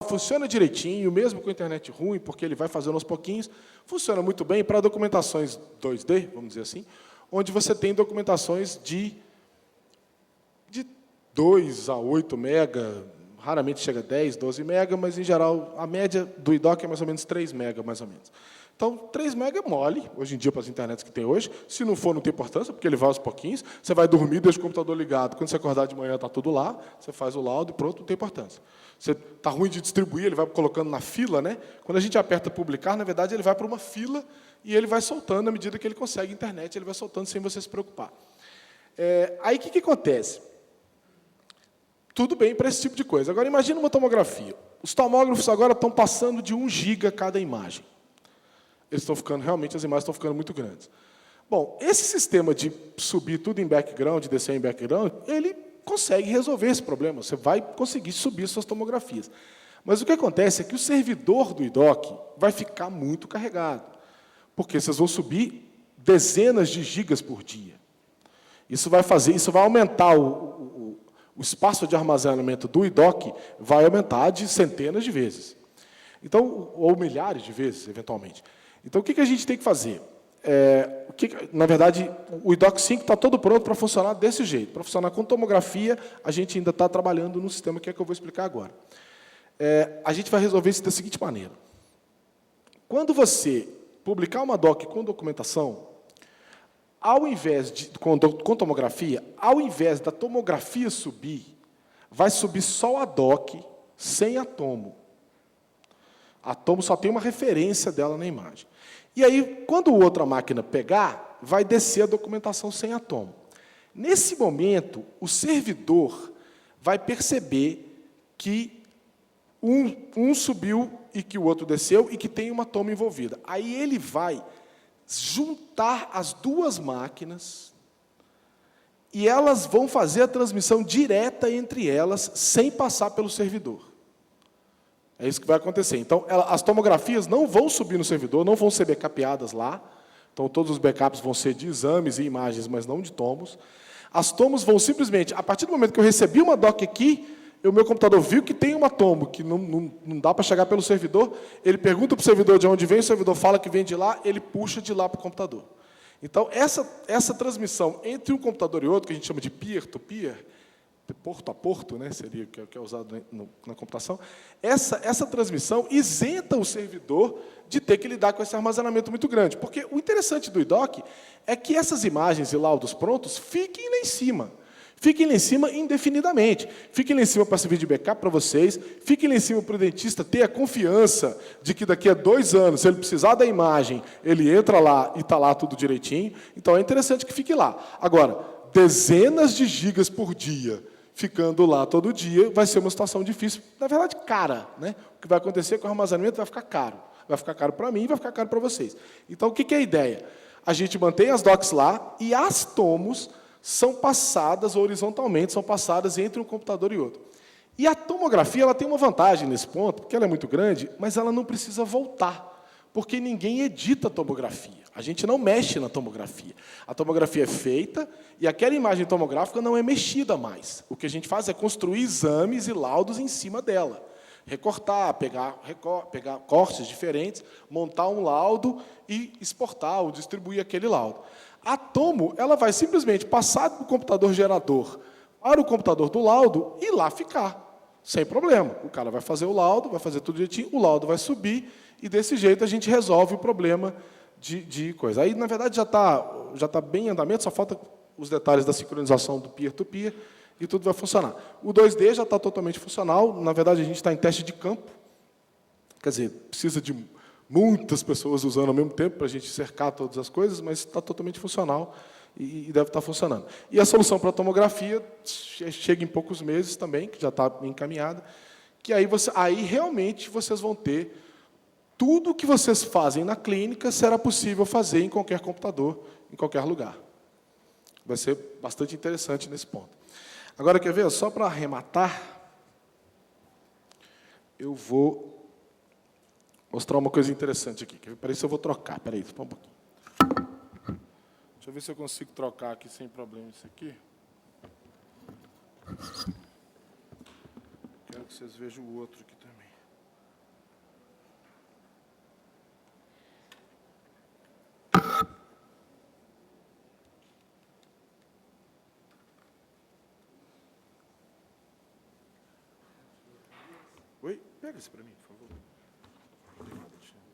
funciona direitinho, mesmo com a internet ruim, porque ele vai fazendo aos pouquinhos, funciona muito bem para documentações 2D, vamos dizer assim, onde você tem documentações de 2 a 8 mega, raramente chega a 10, 12 mega, mas, em geral, a média do IDOC é mais ou menos 3 mega, mais ou menos. Então, 3 mega é mole, hoje em dia, para as internets que tem hoje. Se não for, não tem importância, porque ele vai aos pouquinhos. Você vai dormir, deixa o computador ligado. Quando você acordar de manhã, está tudo lá. Você faz o laudo e pronto, não tem importância. Você está ruim de distribuir, ele vai colocando na fila, né? Quando a gente aperta publicar, na verdade, ele vai para uma fila e ele vai soltando, à medida que ele consegue internet, ele vai soltando sem você se preocupar. Aí, o que acontece? Tudo bem para esse tipo de coisa. Agora, imagina uma tomografia. Os tomógrafos agora estão passando de 1 giga cada imagem. Eles estão ficando, realmente, as imagens estão ficando muito grandes. Bom, esse sistema de subir tudo em background, de descer em background, ele consegue resolver esse problema. Você vai conseguir subir suas tomografias. Mas o que acontece é que o servidor do IDOC vai ficar muito carregado, porque vocês vão subir dezenas de gigas por dia. Isso vai aumentar o espaço de armazenamento do IDOC, vai aumentar de centenas de vezes. Então, ou milhares de vezes, eventualmente. Então, o que a gente tem que fazer? Na verdade, o IDOC 5 está todo pronto para funcionar desse jeito. Para funcionar com tomografia, a gente ainda está trabalhando no sistema que é que eu vou explicar agora. A gente vai resolver isso da seguinte maneira. Quando você publicar uma doc com documentação, com tomografia, ao invés da tomografia subir, vai subir só a doc sem a tomo. A tomo só tem uma referência dela na imagem. E aí, quando outra máquina pegar, vai descer a documentação sem a tomo. Nesse momento, o servidor vai perceber que um subiu e que o outro desceu e que tem uma tomo envolvida. Aí ele vai juntar as duas máquinas e elas vão fazer a transmissão direta entre elas, sem passar pelo servidor. É isso que vai acontecer. Então, as tomografias não vão subir no servidor, não vão ser backupeadas lá. Então, todos os backups vão ser de exames e imagens, mas não de tomos. As tomos vão simplesmente, a partir do momento que eu recebi uma doc aqui, o meu computador viu que tem uma tomo, que não dá para chegar pelo servidor, ele pergunta para o servidor de onde vem, o servidor fala que vem de lá, ele puxa de lá para o computador. Então, essa transmissão entre um computador e outro, que a gente chama de peer-to-peer, porto a porto, né, seria o que é usado na computação, essa transmissão isenta o servidor de ter que lidar com esse armazenamento muito grande. Porque o interessante do IDOC é que essas imagens e laudos prontos fiquem lá em cima. Fiquem lá em cima indefinidamente. Fiquem lá em cima para servir de backup para vocês. Fiquem lá em cima para o dentista ter a confiança de que daqui a 2 anos, se ele precisar da imagem, ele entra lá e está lá tudo direitinho. Então, é interessante que fique lá. Agora, dezenas de gigas por dia, ficando lá todo dia, vai ser uma situação difícil. Na verdade, cara, né? O que vai acontecer é que o armazenamento vai ficar caro. Vai ficar caro para mim e vai ficar caro para vocês. Então, o que é a ideia? A gente mantém as docs lá e as tomos são passadas horizontalmente, são passadas entre um computador e outro. E a tomografia ela tem uma vantagem nesse ponto, porque ela é muito grande, mas ela não precisa voltar, porque ninguém edita a tomografia. A gente não mexe na tomografia. A tomografia é feita e aquela imagem tomográfica não é mexida mais. O que a gente faz é construir exames e laudos em cima dela. Recortar, pegar cortes diferentes, montar um laudo e exportar ou distribuir aquele laudo. A tomo ela vai simplesmente passar do computador gerador para o computador do laudo e lá ficar, sem problema. O cara vai fazer o laudo, vai fazer tudo direitinho, o laudo vai subir e, desse jeito, a gente resolve o problema de coisa. Aí, na verdade, já tá bem em andamento, só falta os detalhes da sincronização do peer-to-peer e tudo vai funcionar. O 2D já está totalmente funcional. Na verdade, a gente está em teste de campo. Quer dizer, precisa de muitas pessoas usando ao mesmo tempo para a gente cercar todas as coisas, mas está totalmente funcional e deve estar funcionando. E a solução para a tomografia chega em poucos meses também, que já está encaminhada, que aí realmente vocês vão ter tudo o que vocês fazem na clínica será possível fazer em qualquer computador, em qualquer lugar. Vai ser bastante interessante nesse ponto. Agora, quer ver? Só para arrematar, eu vou mostrar uma coisa interessante aqui. Peraí, se eu vou trocar. Espera aí, um pouquinho. Deixa eu ver se eu consigo trocar aqui sem problema isso aqui. Quero que vocês vejam o outro aqui também. Oi? Pega esse para mim, por favor. Obrigado, Alexandre.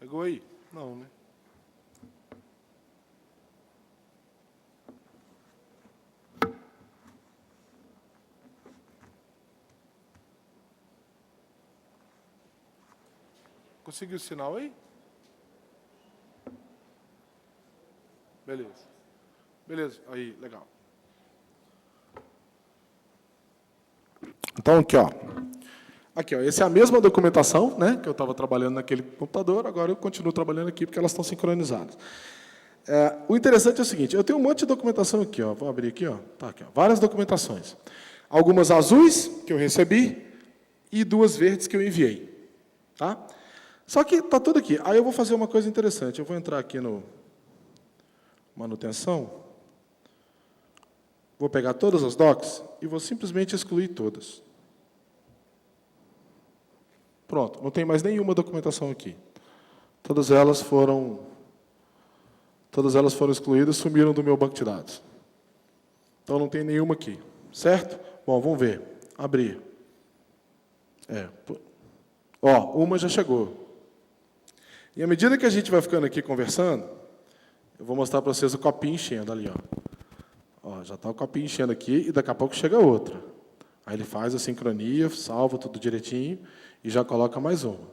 Pegou aí? Não, né? Conseguiu o sinal aí? Beleza. Beleza, aí, legal. Então, aqui, ó. Aqui, ó, essa é a mesma documentação, né, que eu estava trabalhando naquele computador, agora eu continuo trabalhando aqui porque elas estão sincronizadas. O interessante é o seguinte, eu tenho um monte de documentação aqui, ó, vou abrir aqui, ó, tá aqui, ó, várias documentações. Algumas azuis, que eu recebi, e 2 verdes que eu enviei. Tá? Só que está tudo aqui. Aí eu vou fazer uma coisa interessante, eu vou entrar aqui no manutenção, vou pegar todas as docs e vou simplesmente excluir todas. Pronto, não tem mais nenhuma documentação aqui. Todas elas foram excluídas, sumiram do meu banco de dados. Então, não tem nenhuma aqui. Certo? Bom, vamos ver. Abrir. Ó, uma já chegou. E à medida que a gente vai ficando aqui conversando, eu vou mostrar para vocês o copinho enchendo ali, ó. Já está o copinho enchendo aqui e daqui a pouco chega outra. Aí ele faz a sincronia, salva tudo direitinho e já coloca mais uma.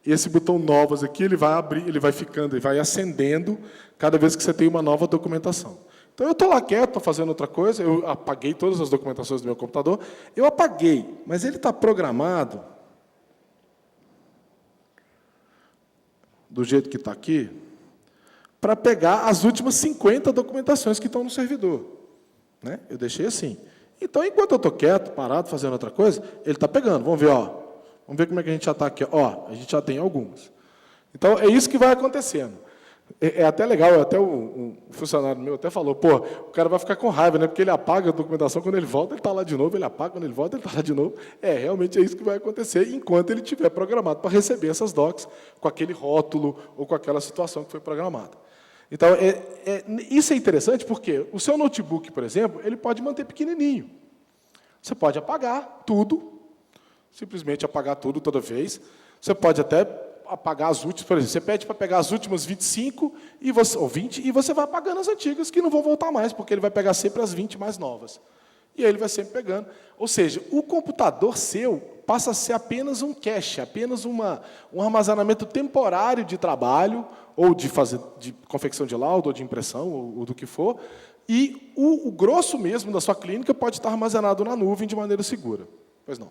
Esse botão novas aqui, ele vai abrir, ele vai ficando, ele vai acendendo cada vez que você tem uma nova documentação. Então, eu estou lá quieto, estou fazendo outra coisa, eu apaguei todas as documentações do meu computador, eu apaguei, mas ele está programado do jeito que está aqui, para pegar as últimas 50 documentações que estão no servidor. Né? Eu deixei assim. Então, enquanto eu estou quieto, parado, fazendo outra coisa, ele está pegando. Vamos ver, ó. Vamos ver como é que a gente já está aqui. Ó, a gente já tem algumas. Então, é isso que vai acontecendo. É até legal, até um funcionário meu até falou, pô, o cara vai ficar com raiva, né? Porque ele apaga a documentação, quando ele volta, ele está lá de novo, ele apaga, quando ele volta, ele está lá de novo. Realmente é isso que vai acontecer, enquanto ele estiver programado para receber essas docs com aquele rótulo ou com aquela situação que foi programada. Então, isso é interessante porque o seu notebook, por exemplo, ele pode manter pequenininho. Você pode apagar tudo, simplesmente apagar tudo toda vez. Você pode até apagar as últimas, por exemplo, você pede para pegar as últimas 25 ou 20 e você vai apagando as antigas que não vão voltar mais, porque ele vai pegar sempre as 20 mais novas. E aí ele vai sempre pegando. Ou seja, o computador seu passa a ser apenas um cache, apenas um armazenamento temporário de trabalho, ou de confecção de laudo, ou de impressão, ou do que for, e o grosso mesmo da sua clínica pode estar armazenado na nuvem de maneira segura. Pois não?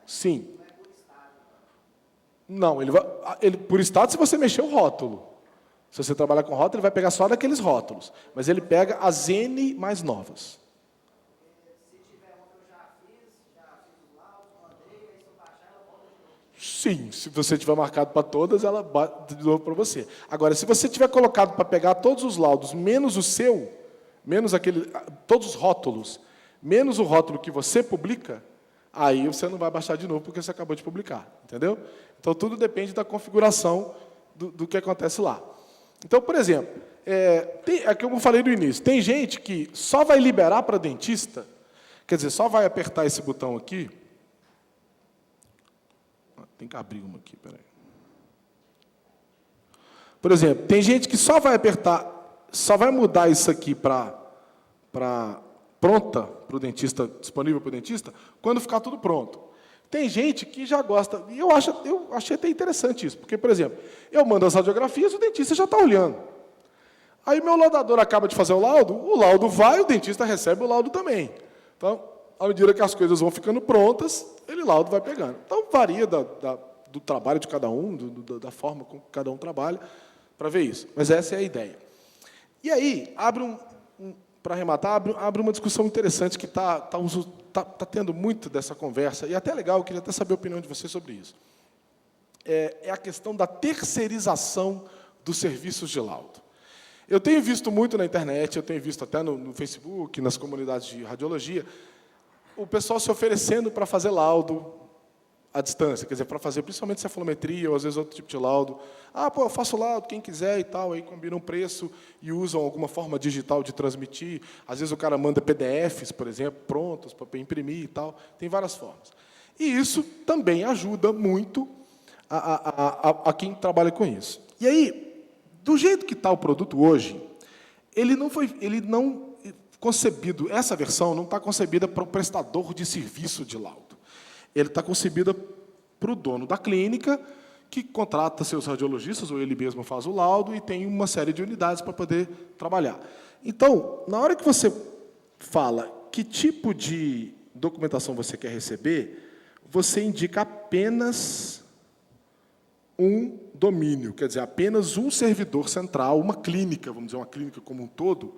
Sim. Não, por estado, se você mexer o rótulo. Se você trabalhar com rótulo, ele vai pegar só daqueles rótulos. Mas ele pega as N mais novas. Se tiver uma que eu já fiz lá, eu mandei, aí se eu baixar, ela volta de novo. Sim, se você tiver marcado para todas, ela bate de novo para você. Agora, se você tiver colocado para pegar todos os laudos, menos o seu, todos os rótulos, menos o rótulo que você publica, aí você não vai baixar de novo, porque você acabou de publicar. Entendeu? Então, tudo depende da configuração do que acontece lá. Então, por exemplo, como eu falei no início, tem gente que só vai liberar para dentista, quer dizer, só vai apertar esse botão aqui. Tem que abrir uma aqui, peraí. Por exemplo, tem gente que só vai mudar isso aqui para pronta para o dentista, disponível para o dentista, quando ficar tudo pronto. Tem gente que já gosta, e eu achei até interessante isso, porque, por exemplo, eu mando as radiografias, o dentista já está olhando. Aí meu laudador acaba de fazer o laudo vai, o dentista recebe o laudo também. Então, à medida que as coisas vão ficando prontas, o laudo vai pegando. Então, varia do trabalho de cada um, da forma como cada um trabalha, para ver isso. Mas essa é a ideia. E aí, para arrematar, abre uma discussão interessante que está tendo muito dessa conversa, e até legal, eu queria até saber a opinião de vocês sobre isso. É a questão da terceirização dos serviços de laudo. Eu tenho visto muito na internet, eu tenho visto até no Facebook, nas comunidades de radiologia, o pessoal se oferecendo para fazer laudo à distância, quer dizer, para fazer principalmente cefalometria ou às vezes outro tipo de laudo. Ah, pô, eu faço laudo, quem quiser e tal, aí combinam um preço e usam alguma forma digital de transmitir. Às vezes o cara manda PDFs, por exemplo, prontos para imprimir e tal. Tem várias formas. E isso também ajuda muito a quem trabalha com isso. E aí, do jeito que está o produto hoje, ele não concebido, essa versão não está concebida para o prestador de serviço de laudo. Ele está concebida para o dono da clínica, que contrata seus radiologistas, ou ele mesmo faz o laudo, e tem uma série de unidades para poder trabalhar. Então, na hora que você fala que tipo de documentação você quer receber, você indica apenas um domínio, quer dizer, apenas um servidor central, uma clínica, vamos dizer, uma clínica como um todo,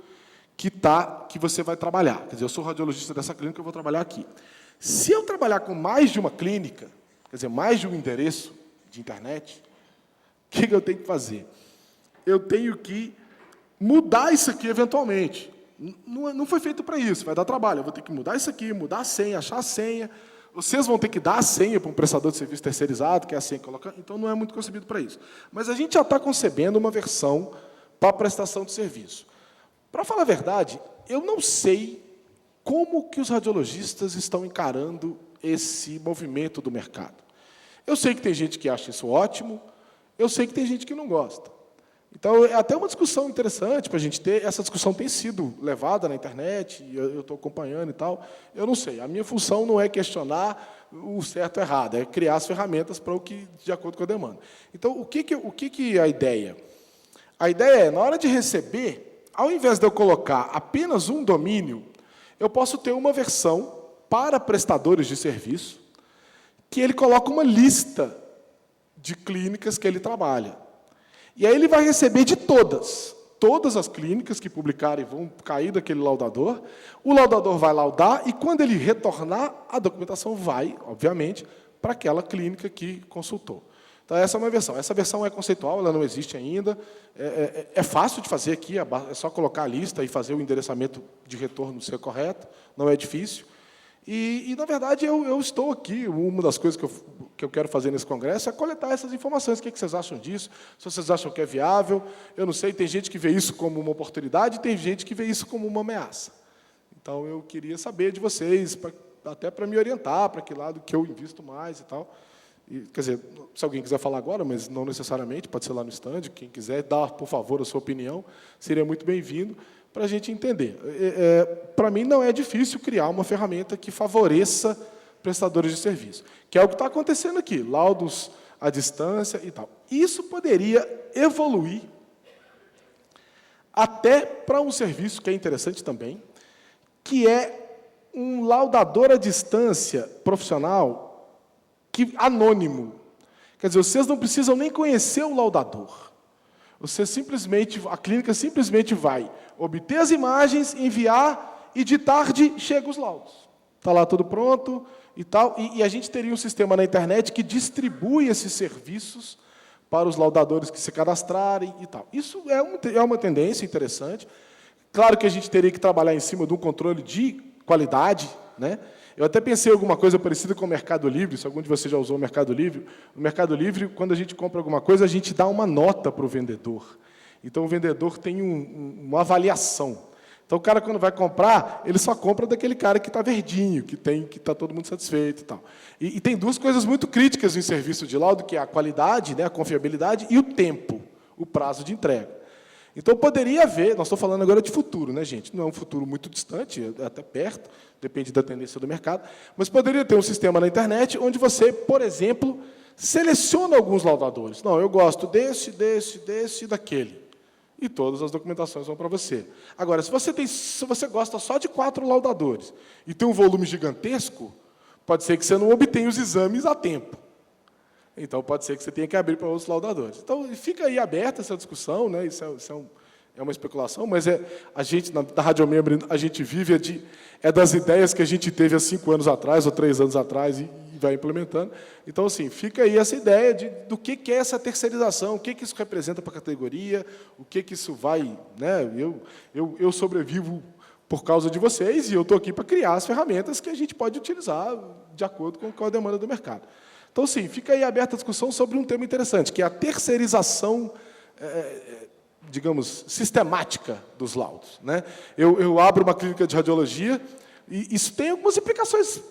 que você vai trabalhar. Quer dizer, eu sou radiologista dessa clínica, eu vou trabalhar aqui. Se eu trabalhar com mais de uma clínica, quer dizer, mais de um endereço de internet, o que eu tenho que fazer? Eu tenho que mudar isso aqui eventualmente. Não foi feito para isso, vai dar trabalho. Eu vou ter que mudar isso aqui, mudar a senha, achar a senha. Vocês vão ter que dar a senha para um prestador de serviço terceirizado, que é a senha que coloca. Então, não é muito concebido para isso. Mas a gente já está concebendo uma versão para a prestação de serviço. Para falar a verdade, eu não sei como que os radiologistas estão encarando esse movimento do mercado. Eu sei que tem gente que acha isso ótimo, eu sei que tem gente que não gosta. Então, é até uma discussão interessante para a gente ter. Essa discussão tem sido levada na internet, eu estou acompanhando e tal. Eu não sei, a minha função não é questionar o certo ou errado, é criar as ferramentas para o que, de acordo com a demanda. Então, o que é a ideia? A ideia é, na hora de receber, ao invés de eu colocar apenas um domínio, eu posso ter uma versão para prestadores de serviço, que ele coloca uma lista de clínicas que ele trabalha. E aí ele vai receber de todas as clínicas que publicarem vão cair daquele laudador, o laudador vai laudar, e quando ele retornar, a documentação vai, obviamente, para aquela clínica que consultou. Então, essa é uma versão. Essa versão é conceitual, ela não existe ainda. É fácil de fazer aqui, é só colocar a lista e fazer o endereçamento de retorno ser correto, não é difícil. E na verdade, eu estou aqui, uma das coisas que eu quero fazer nesse congresso é coletar essas informações. O que vocês acham disso? Se vocês acham que é viável, eu não sei, tem gente que vê isso como uma oportunidade, tem gente que vê isso como uma ameaça. Então, eu queria saber de vocês, até para me orientar, para que lado que eu invisto mais e tal. Quer dizer, se alguém quiser falar agora, mas não necessariamente, pode ser lá no stand, quem quiser dar, por favor, a sua opinião, seria muito bem-vindo, para a gente entender. Para mim, não é difícil criar uma ferramenta que favoreça prestadores de serviço, que é o que está acontecendo aqui, laudos à distância e tal. Isso poderia evoluir até para um serviço que é interessante também, que é um laudador à distância profissional anônimo. Quer dizer, vocês não precisam nem conhecer o laudador. A clínica simplesmente vai obter as imagens, enviar, e de tarde chegam os laudos. Está lá tudo pronto e tal. E a gente teria um sistema na internet que distribui esses serviços para os laudadores que se cadastrarem e tal. Isso é uma tendência interessante. Claro que a gente teria que trabalhar em cima de um controle de qualidade, né? Eu até pensei em alguma coisa parecida com o Mercado Livre, se algum de vocês já usou o Mercado Livre. No Mercado Livre, quando a gente compra alguma coisa, a gente dá uma nota para o vendedor. Então, o vendedor tem uma avaliação. Então, o cara, quando vai comprar, ele só compra daquele cara que está verdinho, que está todo mundo satisfeito e tal. E tem duas coisas muito críticas em serviço de laudo, que é a qualidade, né, a confiabilidade, e o tempo, o prazo de entrega. Então, poderia haver, nós estamos falando agora de futuro, né, gente? Não é um futuro muito distante, é até perto, depende da tendência do mercado, mas poderia ter um sistema na internet onde você, por exemplo, seleciona alguns laudadores. Não, eu gosto desse e daquele. E todas as documentações vão para você. Agora, se você gosta só de 4 laudadores e tem um volume gigantesco, pode ser que você não obtenha os exames a tempo. Então, pode ser que você tenha que abrir para outros laudadores. Então, fica aí aberta essa discussão, né? Isso é uma especulação, mas a gente, na Radiomembro, a gente vive das ideias que a gente teve há 5 anos atrás, ou 3 anos atrás, e vai implementando. Então, assim, fica aí essa ideia do que é essa terceirização, o que isso representa para a categoria, o que isso vai... Né? Eu sobrevivo por causa de vocês, e eu estou aqui para criar as ferramentas que a gente pode utilizar de acordo com a demanda do mercado. Então, sim, fica aí aberta a discussão sobre um tema interessante, que é a terceirização, digamos, sistemática dos laudos, né? Eu abro uma clínica de radiologia e isso tem algumas implicações